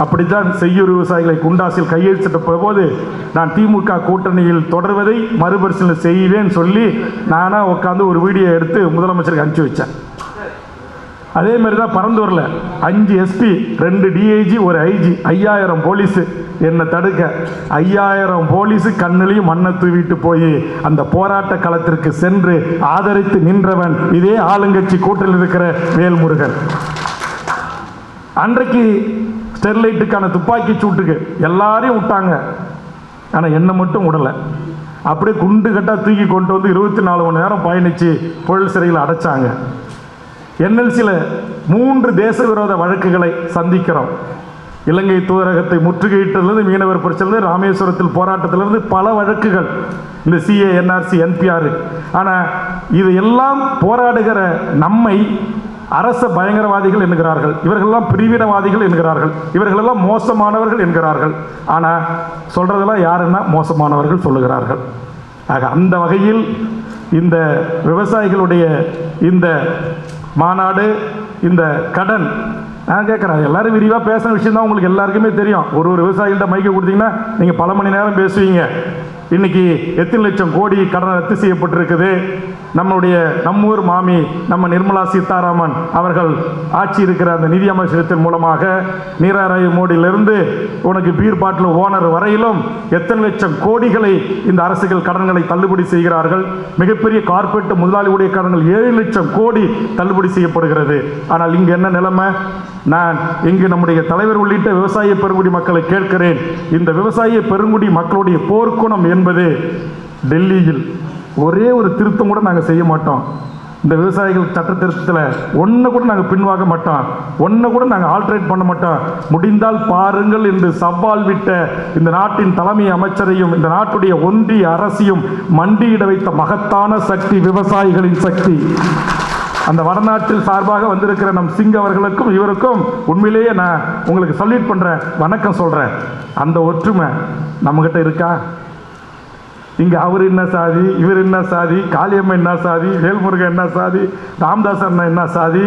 அப்படித்தான் செய்யூர் விவசாயிகளை குண்டாசில் கையெழுத்திட்ட போது நான் திமுக கூட்டணியில் தொடர்வதை மறுபரிசீலனை செய்வேன் சொல்லி நானாக உட்காந்து ஒரு வீடியோ எடுத்து முதலமைச்சருக்கு அனுப்பிச்சி வச்சேன். அதே மாதிரி தான் பரந்தூரில் 5 எஸ்பி 2 டிஐஜி ஒரு ஐஜி 5000 போலீஸு என்னை தடுக்க 5000 போலீஸு கண்ணிலையும் மண்ணை தூவிட்டு போய் அந்த போராட்ட களத்திற்கு சென்று ஆதரித்து நின்றவன் இதே ஆளுங்கட்சி கூட்டத்தில் இருக்கிற வேல்முருகன். அன்றைக்கு ஸ்டெர்லைட்டுக்கான துப்பாக்கி சூட்டுக்கு எல்லாரையும் விட்டாங்க, ஆனால் என்னை மட்டும் விடலை. அப்படியே குண்டு கட்டாக தூக்கி கொண்டு வந்து 24 மணி நேரம் பயணித்து புழல் சிறையில் அடைச்சாங்க. என்எல்சியில் 3 தேச விரோத வழக்குகளை சந்திக்கிறோம். இலங்கை தூதரகத்தை முற்றுகையிட்டிலிருந்து மீனவர் பிரச்சனை, ராமேஸ்வரத்தில் போராட்டத்திலிருந்து பல வழக்குகள், இந்த சிஏ என்ஆர்சி என்பிஆர். ஆனால் இது எல்லாம் போராடுகிற நம்மை அரச பயங்கரவாதிகள் என்கிறார்கள், இவர்களெல்லாம் பிரிவினவாதிகள் என்கிறார்கள், இவர்களெல்லாம் மோசமானவர்கள் என்கிறார்கள். ஆனால் சொல்றதெல்லாம் யாருன்னா மோசமானவர்கள் சொல்லுகிறார்கள். ஆக அந்த வகையில் இந்த விவசாயிகளுடைய இந்த மாநாடு, இந்த கடன், நான் கேட்குறேன், எல்லாரும் விரிவாக பேசுகிற விஷயம் தான் உங்களுக்கு எல்லாருக்குமே தெரியும். ஒரு விவசாயிகிட்ட மைக்க கொடுத்தீங்கன்னா நீங்கள் பல மணி நேரம் பேசுவீங்க. இன்னைக்கு எத்தனை லட்சம் கோடி கடன் ரத்து செய்யப்பட்டிருக்குது. நம்மூர் மாமி நம்ம நிர்மலா சீதாராமன் அவர்கள் ஆட்சி இருக்கிற அந்த நிதி அமைச்சகத்தின் மூலமாக நீராய் மோடியிலிருந்து உனக்கு பீர் பாட்டில் ஓனர் வரையிலும் எத்தனை லட்சம் கோடிகளை இந்த அரசுகள் கடன்களை தள்ளுபடி செய்கிறார்கள். மிகப்பெரிய கார்பரேட் முதலாளியுடைய கடன்கள் 7 லட்சம் கோடி தள்ளுபடி செய்யப்படுகிறது. ஆனால் இங்கு என்ன நிலைமை? நான் இங்கு நம்முடைய தலைவர் உள்ளிட்ட விவசாய பெருங்குடி மக்களை கேட்கிறேன். இந்த விவசாய பெருங்குடி மக்களுடைய போர்க்குணம் என்பது டெல்லியில் ஒரே ஒரு திருத்தம் கூட நாங்கள் செய்ய மாட்டோம். இந்த விவசாயிகள் சட்ட திருத்தத்தில் ஒன்று கூட நாங்கள் பின்வாங்க மாட்டோம், ஒன்று கூட நாங்கள் ஆல்ட்ரேட் பண்ண மாட்டோம். முடிந்தால் பாருங்கள் என்று சவால் விட்ட இந்த நாட்டின் தலைமை அமைச்சரையும் இந்த நாட்டுடைய ஒன்றிய அரசையும் மண்டியிட வைத்த மகத்தான சக்தி விவசாயிகளின் சக்தி. அந்த வடநாட்டில் சார்பாக வந்திருக்கிற நம் சிங் அவர்களுக்கும் இவருக்கும் உண்மையிலேயே நான் உங்களுக்கு சல்யூட் பண்ணுறேன், வணக்கம் சொல்கிறேன். அந்த ஒற்றுமை நம்மகிட்ட இருக்கா? இங்கே அவர் என்ன சாதி, இவர் என்ன சாதி, காளியம்மா என்ன சாதி, வேல்முருகன் என்ன சாதி, ராமதாஸ் அண்ணா என்ன சாதி,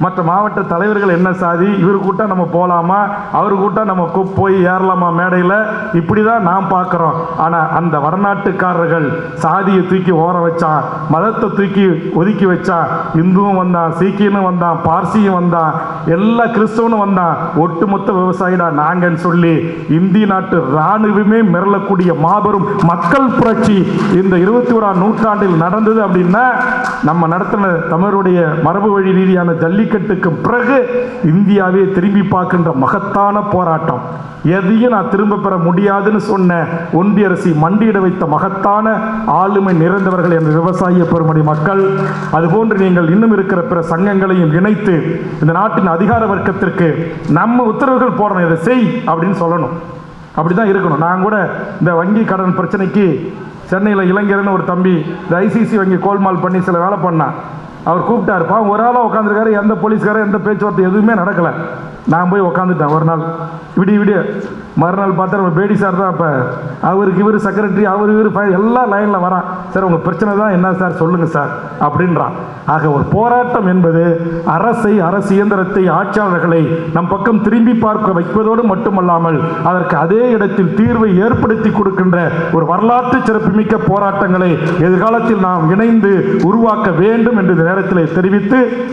மற்ற மாவட்ட தலைவர்கள் என்ன சாதி, இவர் கூட்டம் நம்ம போகலாமா, அவர் கூட்டம் நம்ம போய் ஏறலாமா மேடையில், இப்படி தான் நாம் பார்க்குறோம். ஆனால் அந்த வடநாட்டுக்காரர்கள் சாதியை தூக்கி ஓர வச்சான், மதத்தை தூக்கி ஒதுக்கி வச்சான். இந்துவும் வந்தான், சீக்கியனும் வந்தான், பார்சியும் வந்தான், எல்லா கிறிஸ்தவனும் வந்தான். ஒட்டுமொத்த விவசாயிடா நாங்கன்னு சொல்லி இந்திய நாட்டு இராணுவமே மிரளக்கூடிய மாபெரும் மக்கள் புரட்சி இந்த 21ஆம் நூற்றாண்டில் நடந்தது. அப்படின்னா நம்ம நடத்தின தமிழருடைய மரபு வழி ரீதியான ஜல்லிக்கட்டுக்கு பிறகு இந்தியாவே திரும்பி பார்க்கின்ற மகத்தான போராட்டம். எதையும் நான் திரும்ப பெற முடியாதுன்னு சொன்ன ஒன்றிய அரசை மண்டியிட வைத்த மகத்தான ஆளுமை நிறைந்தவர்கள் என்ற விவசாய பெருமடி மக்கள். அதுபோன்று நீங்கள் இன்னும் இருக்கிற பிற சங்கங்களையும் இணைத்து இந்த நாட்டின் அதிகார வர்க்கத்திற்கு நம்ம உத்தரவுகள் போடணும், இதை செய் அப்படின்னு சொல்லணும். அப்படிதான் இருக்கணும். நான் கூட இந்த வங்கி கடன் பிரச்சனைக்கு சென்னையில் இளைஞர்னு ஒரு தம்பி இந்த ஐசிசி வங்கி கோல்மால் பண்ணி சில வேலை பண்ணான். அவர் கூப்பிட்டாருப்பா, ஒரு ஆளாக உட்காந்துருக்காரு, எந்த போலீஸ்காரர் எந்த பேச்சுவார்த்தை எதுவுமே நடக்கலை. நான் போய் உட்காந்துட்டேன். ஒரு நாள் விடிய மறுநாள் பார்த்தா நம்ம பேடி சார் தான். அப்போ அவருக்கு இவர் செக்ரட்டரி, இவர் எல்லாம் லைனில் வரான். சார் உங்கள் பிரச்சனை தான் என்ன சார் சொல்லுங்கள் சார் அப்படின்றான். ஆக ஒரு போராட்டம் என்பது அரசு இயந்திரத்தை, ஆட்சியாளர்களை நம் பக்கம் திரும்பி பார்க்க வைப்பதோடு மட்டுமல்லாமல் அதற்கு அதே இடத்தில் தீர்வை ஏற்படுத்தி கொடுக்கின்ற ஒரு வரலாற்று சிறப்புமிக்க போராட்டங்களை எதிர்காலத்தில் நாம் இணைந்து உருவாக்க வேண்டும் என்று இந்த நேரத்தில் தெரிவித்து